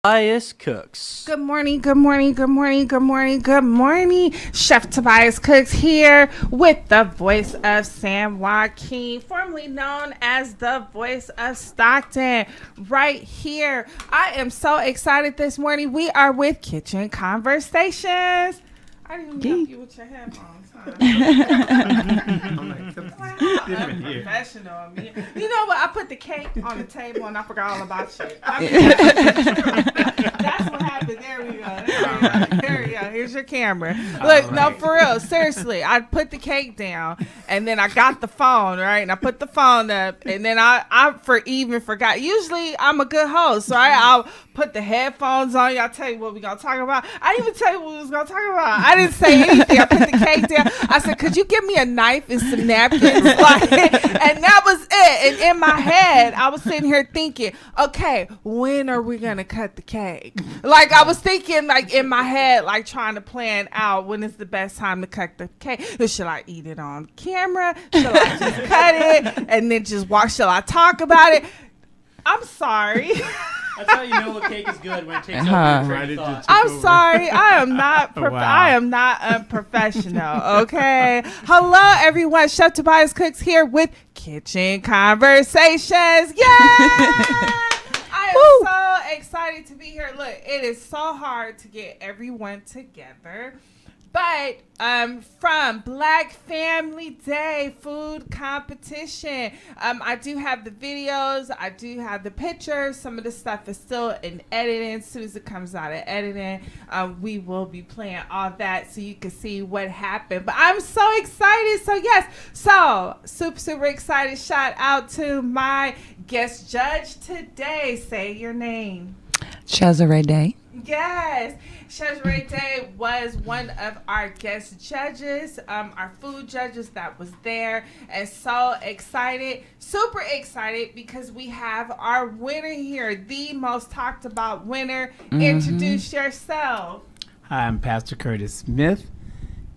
Tobias Cooks. Good morning, good morning, good morning, good morning, good morning. Chef Tobias Cooks here with the voice of San Joaquin, formerly known as the voice of Stockton, right here. I am so excited this morning. We are with Kitchen Conversations. I didn't even help you with your headphones, huh? Professional. You know what? I put the cake on the table and I forgot all about you. That's what happened. There we go. There we go. Here's your camera. Look, right. No, for real. Seriously, I put the cake down and then I got the phone, right? And I put the phone up and then I forgot. Usually I'm a good host, right? I'll put the headphones on. Y'all tell you what we're going to talk about. I didn't even tell you what we was going to talk about. I didn't say anything. I put the cake down. I said, could you give me a knife and some napkins? And that was it. And in my head, I was sitting here thinking, okay, when are we going to cut the cake? Like, I was thinking, like, in my head, like, trying to plan out when is the best time to cut the cake. Should I eat it on camera? Should I just cut it? And then just watch? Shall I talk about it? I'm sorry. That's how you know a cake is good, when it takes over your train of thought. I'm sorry. I am not I am not unprofessional, okay? Hello, everyone. Chef Tobias Cooks here with Kitchen Conversations. Yay! I am so excited to be here. Look, it is so hard to get everyone together. But from Black Family Day food competition, I do have the videos. I do have the pictures. Some of the stuff is still in editing. As soon as it comes out of editing, we will be playing all that so you can see what happened. But I'm so excited. So, yes. So, super excited. Shout out to my guest judge today. Say your name. Chezzere Day. Yes. Chezzere Day was one of our guest judges, our food judges that was there, and so excited, super excited because we have our winner here, the most talked about winner. Introduce yourself. Hi, I'm Pastor Curtis Smith,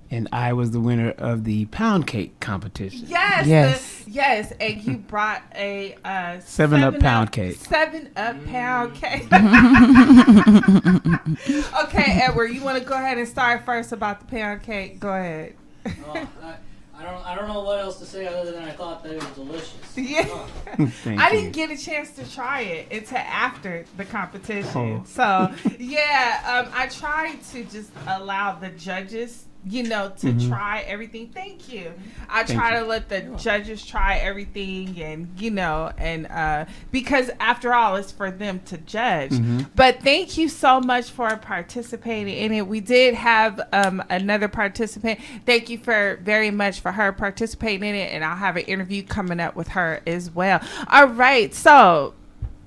and I was the winner of the pound cake competition. Yes, and you brought a 7-Up pound cake. 7-Up pound cake. Okay, Edward, you want to go ahead and start first about the pound cake? Go ahead. I don't know what else to say other than I thought that it was delicious. Yeah, I didn't get a chance to try it until after the competition. So yeah, I tried to just allow the judges, to try everything. Thank you. I try to let the judges try everything and because after all, it's for them to judge. But thank you so much for participating in it. We did have another participant. Thank you very much for her participating in it. And I'll have an interview coming up with her as well. All right. So,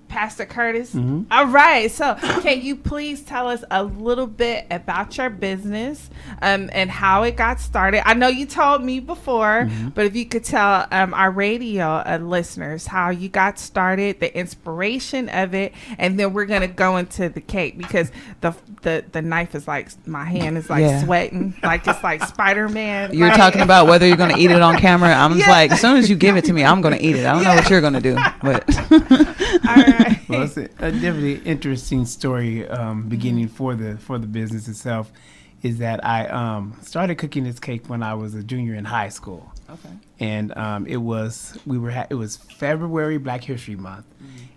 Pastor Curtis. All right. So can you please tell us a little bit about your business and how it got started? I know you told me before, but if you could tell our radio listeners how you got started, the inspiration of it, and then we're going to go into the cake because the knife is like, my hand is like sweating, like it's like Spider-Man. You're talking about whether you're going to eat it on camera. I'm just like, as soon as you give it to me, I'm going to eat it. I don't know what you're going to do, but... All right. Well, it's a definitely interesting story beginning for the business itself. Is that I started cooking this cake when I was a junior in high school. Okay. And it was February, Black History Month,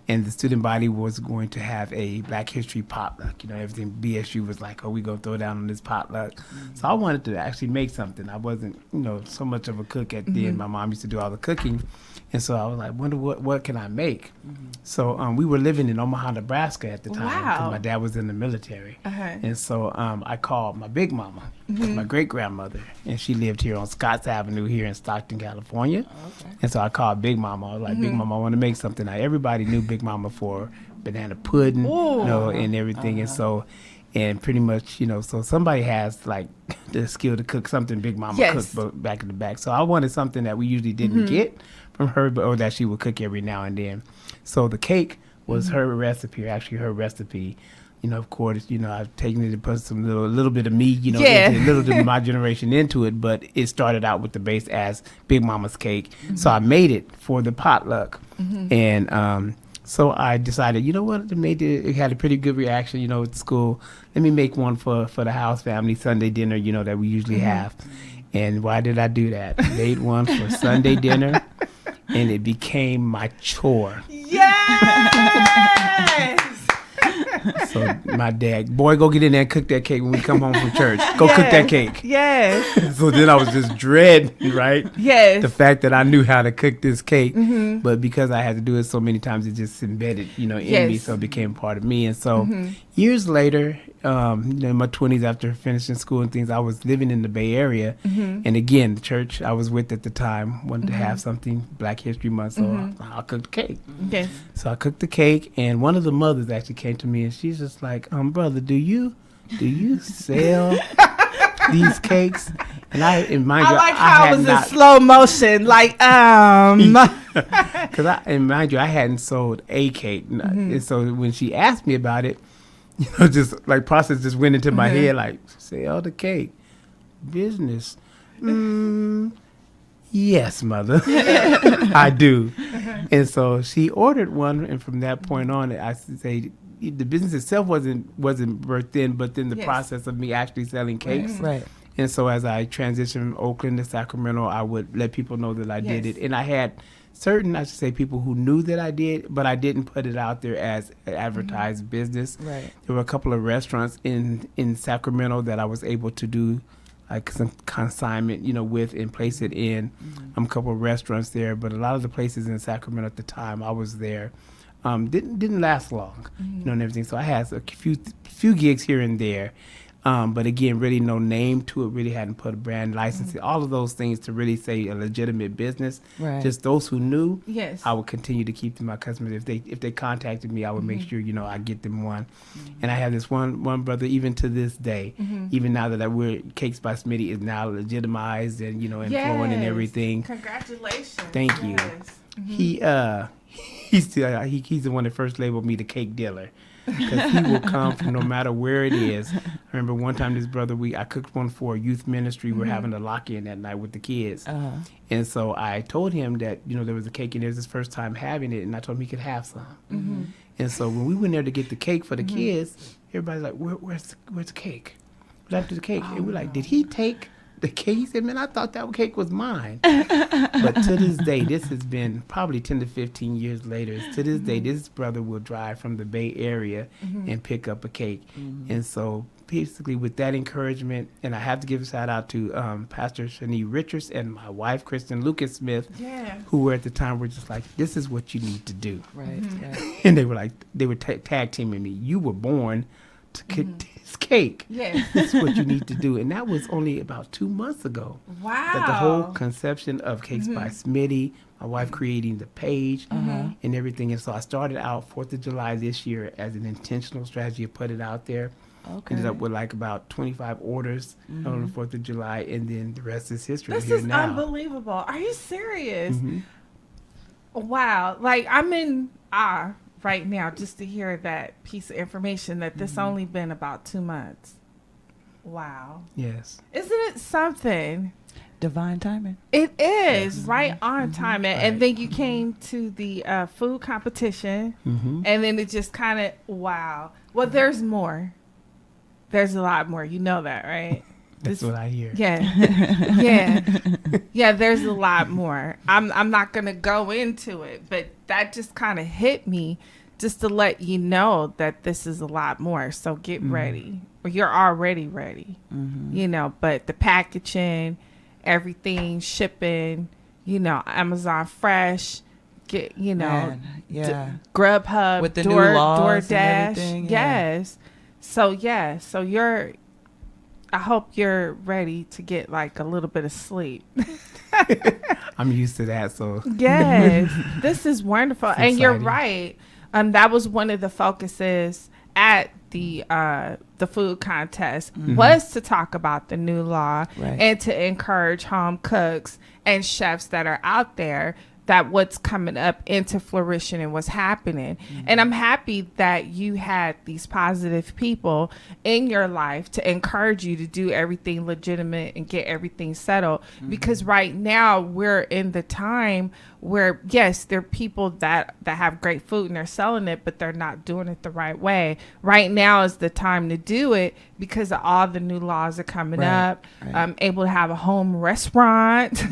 and the student body was going to have a Black History potluck. Everything BSU was like, we gonna throw down on this potluck. So I wanted to actually make something. I wasn't, so much of a cook at the end. My mom used to do all the cooking. And so I was like, wonder what can I make? So we were living in Omaha, Nebraska at the time because my dad was in the military. And so I called my big mama, my great grandmother, and she lived here on Scotts Avenue here in Stockton, California. And so I called Big Mama. I was like, Big Mama, I want to make something. Now everybody knew Big Mama for banana pudding, and everything. And so. And pretty much, so somebody has like the skill to cook something Big Mama cooked back in the back. So I wanted something that we usually didn't get from her, or that she would cook every now and then. So the cake was her recipe, of course, I've taken it and put some little bit of me, a little bit of my generation into it, but it started out with the base as Big Mama's cake. So I made it for the potluck. And So I decided, you know what, it had a pretty good reaction, at school. Let me make one for the house family Sunday dinner, that we usually have. And why did I do that? Made one for Sunday dinner, and it became my chore. Yes! So my dad, boy, go get in there and cook that cake when we come home from church. Go cook that cake. Yes. So then I was just dreading, right? Yes. The fact that I knew how to cook this cake, but because I had to do it so many times, it just embedded, in me. So it became part of me. And so years later, in my 20s, after finishing school and things, I was living in the Bay Area. And again, the church I was with at the time wanted to have something Black History Month, so I'll cook the cake. Yes. So I cooked the cake, and one of the mothers actually came to me, and she's just like, brother, do you sell these cakes? And I like how it was in slow motion, like because mind you, I hadn't sold a cake, and so when she asked me about it, just like process just went into my head, like, sell the cake, business. Yes, mother, I do. And so she ordered one, and from that point on, I say the business itself wasn't birthed in, but then the process of me actually selling cakes. Right. And so as I transitioned from Oakland to Sacramento, I would let people know that I did it. And I had certain, I should say, people who knew that I did, but I didn't put it out there as an advertised business. Right. There were a couple of restaurants in Sacramento that I was able to do like some consignment, with and place it in. A couple of restaurants there, but a lot of the places in Sacramento at the time I was there didn't last long, and everything. So I had a few gigs here and there. But again, really no name to it, really hadn't put a brand license, all of those things to really say a legitimate business. Right. Just those who knew, yes, I would continue to keep them my customers. If they contacted me, I would make sure, I get them one. And I have this one brother, even to this day, even now that we're Cakes by Smitty is now legitimized and, and flowing and everything. Congratulations. Thank you. He's the one that first labeled me the cake dealer. Because he will come from no matter where it is. I remember one time this brother, I cooked one for a youth ministry. We're having a lock-in that night with the kids. And so I told him that, there was a cake and it was his first time having it, and I told him he could have some. And so when we went there to get the cake for the kids, everybody's like, where's the cake? What happened to the cake? And we're like, did he take the cake? He said, man, I thought that cake was mine. But to this day, this has been probably 10 to 15 years later. To this day, this brother will drive from the Bay Area and pick up a cake. And so basically with that encouragement, and I have to give a shout out to Pastor Shani Richards and my wife, Kristen Lucas Smith, who were at the time were just like, this is what you need to do. Right. And they were tag teaming me. You were born to cook this cake. Yes. This is what you need to do. And that was only about 2 months ago. Wow. That the whole conception of Cakes by Smitty, my wife creating the page and everything. And so I started out 4th of July this year as an intentional strategy to put it out there. Okay. Ended up with like about 25 orders on the 4th of July, and then the rest is history. This here is now. unbelievable. Are you serious? Wow. Like, I'm in awe right now just to hear that piece of information that this only been about 2 months. Wow. Yes. Isn't it something? Divine timing. It is right on time. And then you came to the food competition, and then it just kind of, wow. Well, there's more. There's a lot more. You know that, right? That's what I hear. Yeah. Yeah, there's a lot more. I'm not going to go into it, but that just kind of hit me just to let you know that this is a lot more. So get ready. Or you're already ready. But the packaging, everything, shipping, Amazon Fresh, Grubhub, with the new laws DoorDash. and everything. Yes. So I hope you're ready to get like a little bit of sleep. I'm used to that, so. Yes, this is wonderful. It's and you're exciting. right. That was one of the focuses at the food contest was to talk about the new law and to encourage home cooks and chefs that are out there that what's coming up into fruition and what's happening. And I'm happy that you had these positive people in your life to encourage you to do everything legitimate and get everything settled. Because right now we're in the time where, yes, there are people that have great food and they're selling it, but they're not doing it the right way. Right now is the time to do it because of all the new laws are coming up. Able to have a home restaurant,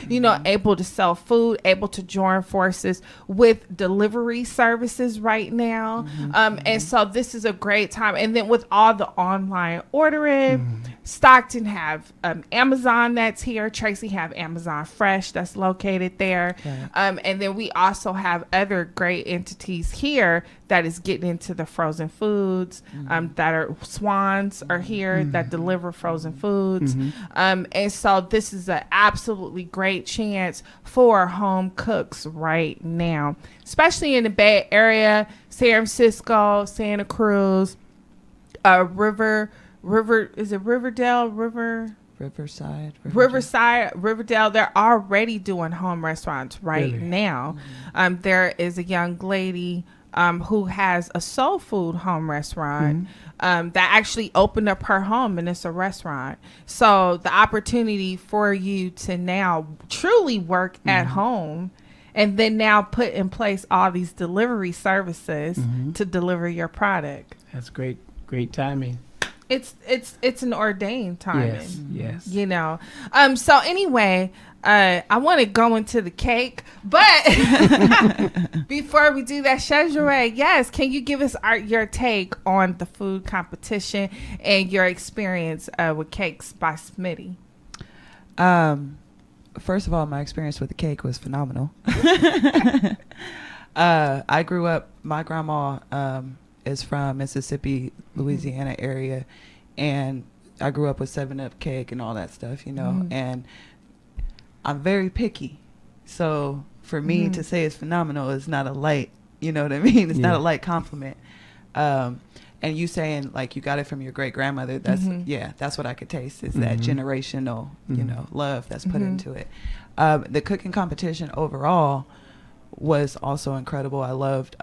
you know, able to sell food, able to join forces with delivery services right now. And so this is a great time. And then with all the online ordering, Stockton have Amazon that's here. Tracy have Amazon Fresh that's located there. And then we also have other great entities here that is getting into the frozen foods, that are Swans are here that deliver frozen foods. And so this is an absolutely great chance for home cooks right now, especially in the Bay Area, San Francisco, Santa Cruz, Riverside, Riverdale. They're already doing home restaurants right now. There is a young lady who has a soul food home restaurant that actually opened up her home, and it's a restaurant. So the opportunity for you to now truly work at home, and then now put in place all these delivery services to deliver your product. That's great timing. It's an ordained timing. Yes. You know. So anyway, I want to go into the cake, but before we do that, Chezzere, yes, can you give us your take on the food competition and your experience with Cakes by Smitty? First of all, my experience with the cake was phenomenal. I grew up, my grandma is from Mississippi, Louisiana area, and I grew up with 7-Up cake and all that stuff, you know, and I'm very picky. So for me to say it's phenomenal is not a light, you know what I mean? It's not a light compliment. And you saying like you got it from your great grandmother, that's that's what I could taste, is that generational, you know, love that's put into it. The cooking competition overall was also incredible. I loved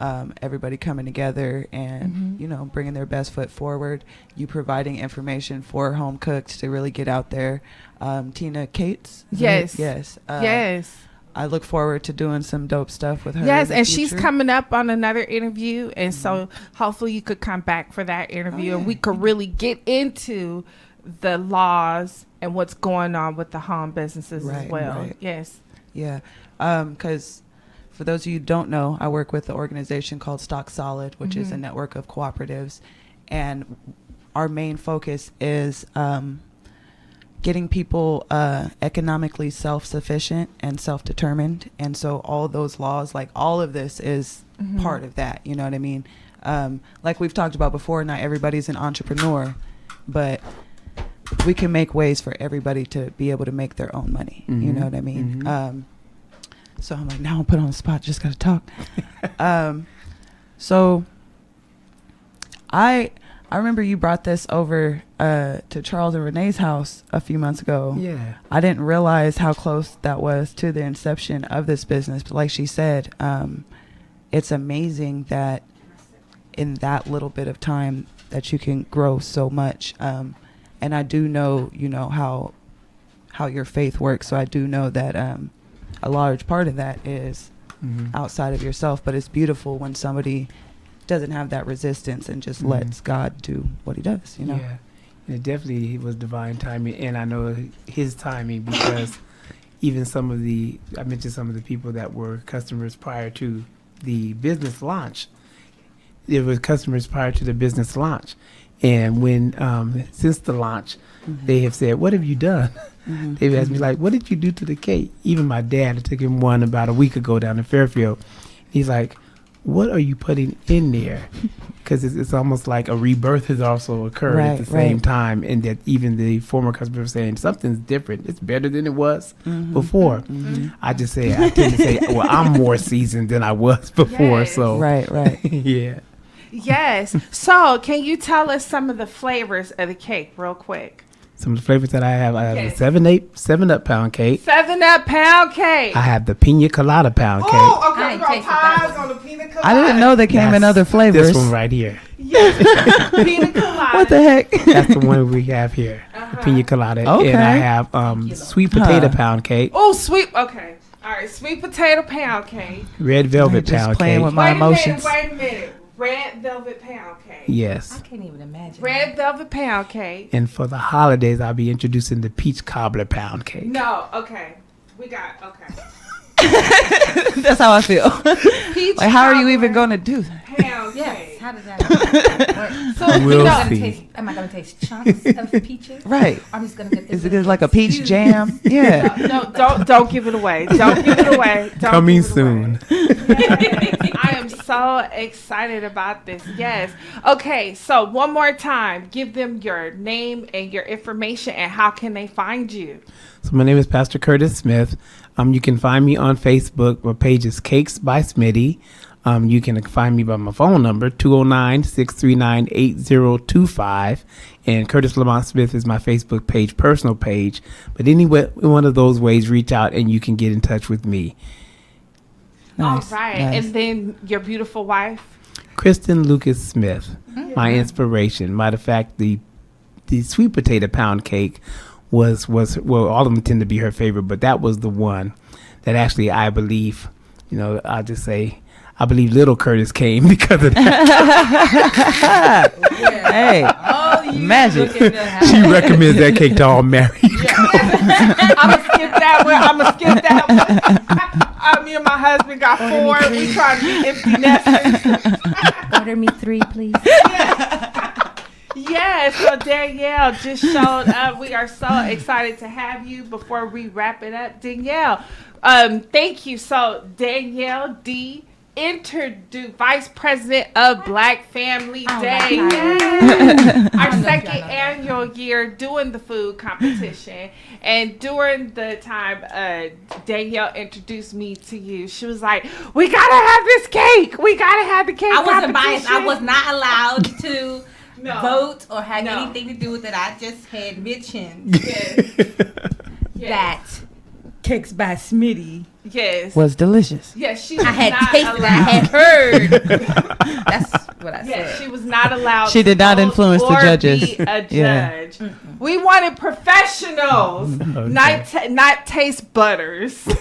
everybody coming together and you know, bringing their best foot forward. You providing information for home cooks to really get out there. Tina Cates, yes. I look forward to doing some dope stuff with her. Yes, and she's coming up on another interview, and so hopefully you could come back for that interview, and we could really get into the laws and what's going on with the home businesses as well. Yes. Yeah, because for those of you who don't know, I work with an organization called Stock Solid, which is a network of cooperatives, and our main focus is getting people economically self-sufficient and self-determined. And so all those laws, like all of this is part of that, you know what I mean? Like we've talked about before, not everybody's an entrepreneur, but we can make ways for everybody to be able to make their own money, you know what I mean? So I'm like, now I'm put on the spot, just gotta talk. So I remember you brought this over to Charles and Renee's house a few months ago. Yeah. I didn't realize how close that was to the inception of this business. But like she said, it's amazing that in that little bit of time that you can grow so much. And I do know, you know, how your faith works. So I do know that a large part of that is outside of yourself. But it's beautiful when somebody doesn't have that resistance and just lets God do what he does, you know? Yeah. And it definitely was divine timing, and I know his timing because even I mentioned some of the people that were customers prior to the business launch. There were customers prior to the business launch. And when, since the launch, they have said, "What have you done?" They've asked me, like, "What did you do to the cake?" Even my dad, I took him one about a week ago down in Fairfield. He's like, "What are you putting in there?" Because it's almost like a rebirth has also occurred at the same time, and that even the former customers are saying something's different. It's better than it was before. I tend to say, well, I'm more seasoned than I was before. Yes. So Right. Yeah. Yes. So can you tell us some of the flavors of the cake real quick? Some of the flavors that I have Yes. the 7-Up pound cake. 7-Up pound cake. I have the Pina Colada pound cake. Oh, okay. I We ain't got tasted that pies one. on the pina colada. I didn't know they came in That's other flavors. This one right here. Yes. Pina colada. What the heck? That's the one we have here. Uh-huh. Pina Colada. Okay. And I have sweet potato Huh. pound cake, Oh, sweet. Okay. All right. Sweet potato pound cake. red velvet Just pound playing cake. with my emotions. Wait a minute. Red velvet pound cake. Yes. I can't even imagine. Red velvet pound cake. And for the holidays, I'll be introducing the peach cobbler pound cake. No. Okay. We got. Okay. That's how I feel. Peach Like, how are you cobbler even going to do that? Pound Yes. cake. How does that work? So We'll am I gonna see. taste? Am I gonna taste chunks of peaches? Right. I'm just gonna get. Is it like a peach jam? Yeah. No, don't give it away. Don't give it away. Don't Coming give it soon. away. Yes. I am so excited about this. Yes. Okay, so one more time, give them your name and your information and how can they find you? So my name is Pastor Curtis Smith. You can find me on Facebook. My page is Cakes by Smitty. You can find me by my phone number, 209-639-8025. And Curtis Lamont Smith is my Facebook page, personal page. But anyway, one of those ways, reach out and you can get in touch with me. Nice. All right. Nice. And then your beautiful wife? Kristen Lucas Smith, my inspiration. Matter of fact, the sweet potato pound cake was well, all of them tend to be her favorite, but that was the one that actually I believe, I'll just say, I believe little Curtis came because of that. Hey, magic. She recommends that cake to all married. I'm going to skip that one. Me and my husband got 4. We trying to be empty nesters. Order me 3, please. Yes, so Danielle just showed up. We are so excited to have you. Before we wrap it up, Danielle, thank you. So Danielle D, Vice President of Black Family Oh, Day. that's Yes. Our I know second y'all know that. annual year doing the food competition. And during the time Danielle introduced me to you, she was like, we got to have this cake. We got to have the cake I wasn't biased. I competition." was not allowed to No. vote or have No. anything to do with it. I just had mentioned that Cakes by Smitty. Yes. Was delicious. Yes, she was I had not tasted it. I allowed. had heard. That's what I Yes, said. she was not allowed. She did to not vote influence the or judges. Be a Yeah. judge. We wanted professionals, not taste butters, to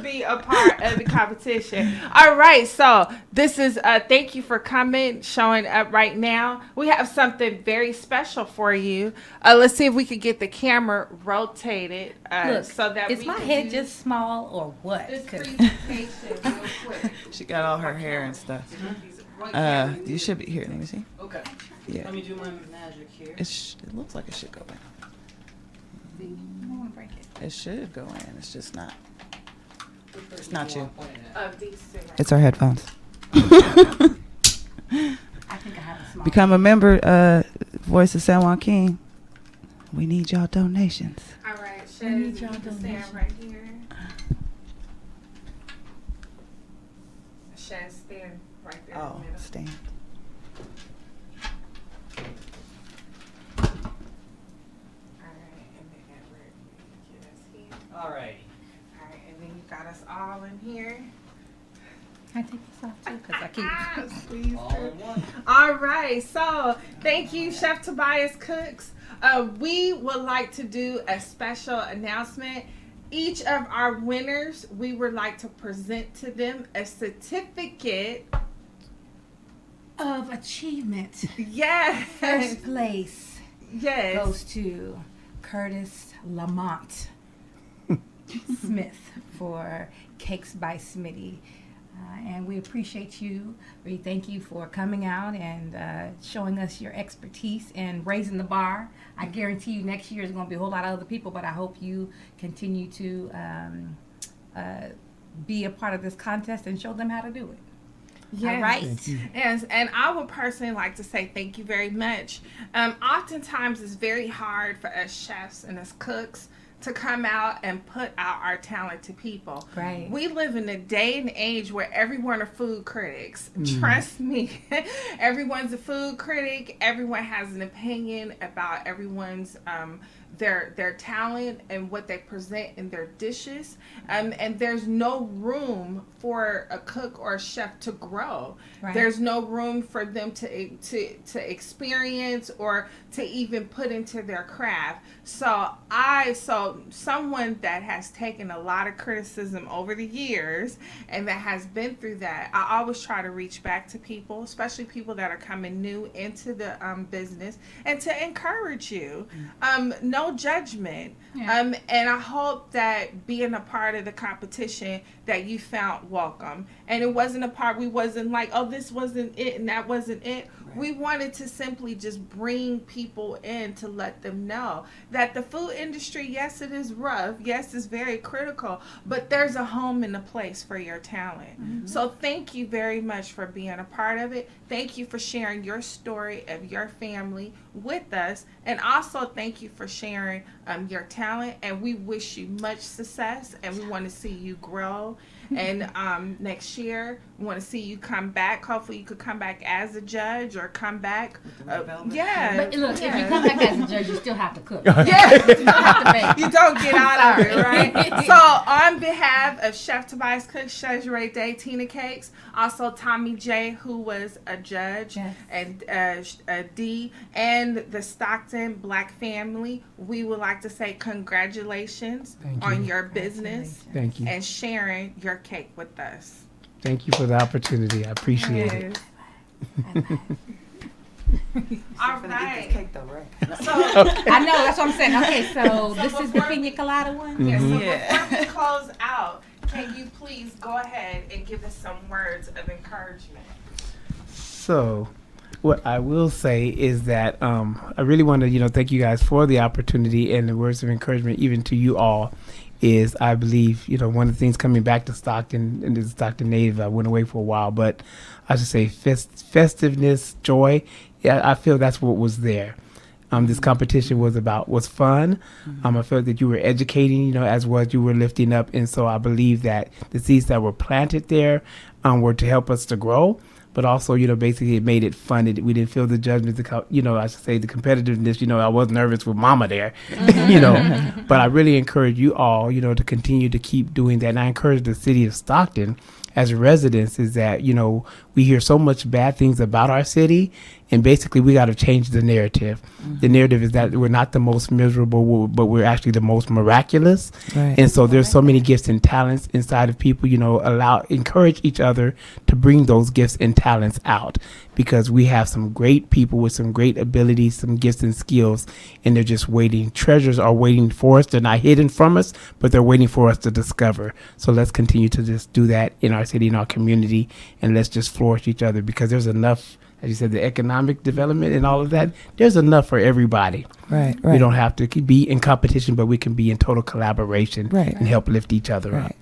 be a part of the competition. All right, so this is thank you for coming, showing up right now. We have something very special for you. Let's see if we could get the camera rotated Look, so that is we my can head do just small or what? this 'Cause presentation real quick. She got all her hair and stuff. You should be here. Let me see. Okay. Yeah. Let me do my magic here. It looks like it should go in. I don't want to break it. It should go in. It's just not. It's not you. Of these two. It's our headphones. I think I have a small. Become a member, Voice of San Joaquin. We need y'all donations. All right, We need Shaz, y'all you can stand donations. right here. Shaz, stand right there. Oh, in the stand. middle. All right, and then Edward, get us here. All right. All right, and then you got us all in here. Can I take this off too? Because I keep. Please. All in one. All right, so thank you, Chef Tobias Cooks. We would like to do a special announcement. Each of our winners, we would like to present to them a certificate. Of achievement. Yes. First place Yes. goes to Curtis Lamont Smith for Cakes by Smitty. And we appreciate you. We thank you for coming out and showing us your expertise and raising the bar. I guarantee you next year is going to be a whole lot of other people, but I hope you continue to be a part of this contest and show them how to do it. Yes. All right. Yes, and I would personally like to say thank you very much. Oftentimes, it's very hard for us chefs and us cooks to come out and put out our talent to people. Right. We live in a day and age where everyone are food critics. Trust me. Everyone's a food critic. Everyone has an opinion about everyone's their talent and what they present in their dishes. And there's no room for a cook or a chef to grow. Right. There's no room for them to experience or to even put into their craft. So someone that has taken a lot of criticism over the years and that has been through that, I always try to reach back to people, especially people that are coming new into the business, and to encourage you. No judgment. Yeah. And I hope that being a part of the competition that you found welcome. And it wasn't a part, we wasn't like, oh, this wasn't it and that wasn't it. Right. We wanted to simply just bring people in to let them know that the food industry, yes, it is rough. Yes, it's very critical, but there's a home and a place for your talent. Mm-hmm. So thank you very much for being a part of it. Thank you for sharing your story of your family with us. And also thank you for sharing your talent. And we wish you much success, and we want to see you grow. And next year, we want to see you come back. Hopefully, you could come back as a judge or come back. Yeah. But look, if you come back as a judge, you still have to cook. Yeah. You still have to bake. You don't get out of it, right? So, on behalf of Chef Tobias Cook, Chezzere Day, Tina Cakes, also Tommy J, who was a judge, yes, and D, and the Stockton Black family, we would like to say congratulations on your business. Thank you. And sharing your cake with us. Thank you for the opportunity. I appreciate it. All right. Cake though, right? So, I know, that's what I'm saying. Okay, so this is the pina colada one? Mm-hmm. Yeah, so before we close out, can you please go ahead and give us some words of encouragement? So, what I will say is that I really want to, thank you guys for the opportunity, and the words of encouragement even to you all is, I believe, one of the things coming back to Stockton, and the Stockton native, I went away for a while, but I should say festiveness, joy. Yeah, I feel that's what was there. This competition was fun. I felt that you were educating, as well as you were lifting up. And so I believe that the seeds that were planted there were to help us to grow. But also, basically it made it fun. We didn't feel the judgment, I should say the competitiveness. I was nervous with mama there, But I really encourage you all, to continue to keep doing that. And I encourage the city of Stockton as residents is that, we hear so much bad things about our city. And basically, we got to change the narrative. Mm-hmm. The narrative is that we're not the most miserable, but we're actually the most miraculous. Right. And so there's so many gifts and talents inside of people, encourage each other to bring those gifts and talents out, because we have some great people with some great abilities, some gifts and skills, and they're just waiting. Treasures are waiting for us. They're not hidden from us, but they're waiting for us to discover. So let's continue to just do that in our city, in our community, and let's just flourish each other, because there's enough. As you said, the economic development and all of that, there's enough for everybody. Right. We don't have to be in competition, but we can be in total collaboration and help lift each other up.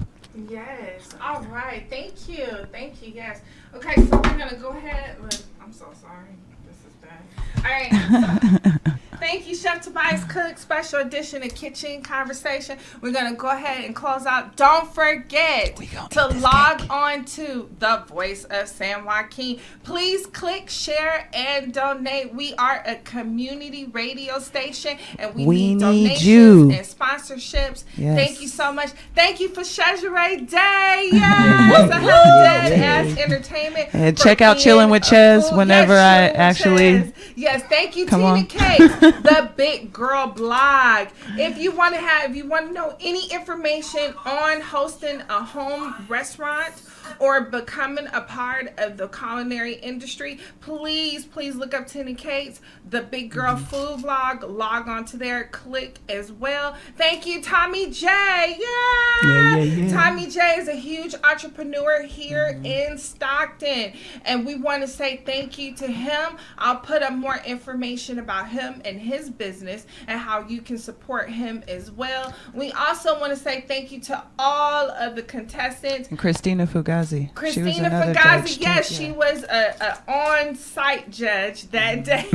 Yes. All right. Thank you. Yes. Okay, so we're going to go ahead. I'm so sorry. This is done. All right. So, thank you, Chef Tobias Cook, special edition of Kitchen Conversation. We're going to go ahead and close out. Don't forget to log on to the Voice of San Joaquin. Please click, share, and donate. We are a community radio station, and we need donations and sponsorships. Yes. Thank you so much. Thank you for Chezzere Day. Yes. As entertainment. And check out Chilling with Chez whenever I actually. Yes, thank you, Tina Cakes, the Big Girl Blog. If you want to know any information on hosting a home restaurant or becoming a part of the culinary industry, please look up Tina Cakes, the Big Girl Food Blog. Log on to there, click as well. Thank you, Tommy J. Yeah. Tommy J is a huge entrepreneur here in Stockton, and we want to say thank you to him. I'll put up more information about him and his business and how you can support him as well. We also want to say thank you to all of the contestants. And Christina Fugazi. Christina Fugazi, yes, she was a on-site judge that day.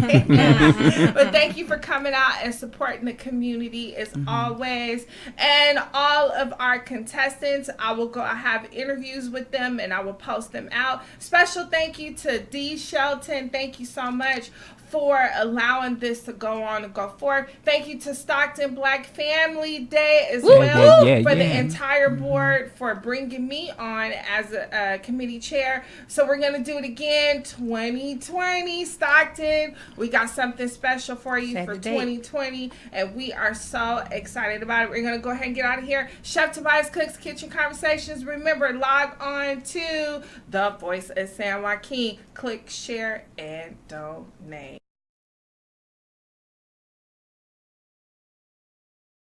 But thank you for coming out and supporting the community as always. And all of our contestants, I have interviews with them and I will post them out. Special thank you to D. Shelton. Thank you so much for allowing this to go on and go forward. Thank you to Stockton Black Family Day as well for the entire board for bringing me on as a committee chair. So we're going to do it again, 2020 Stockton. We got something special for you for 2020, and we are so excited about it. We're going to go ahead and get out of here. Chef Tobias Cook's Kitchen Conversations. Remember, log on to The Voice of San Joaquin. Click, share, and donate.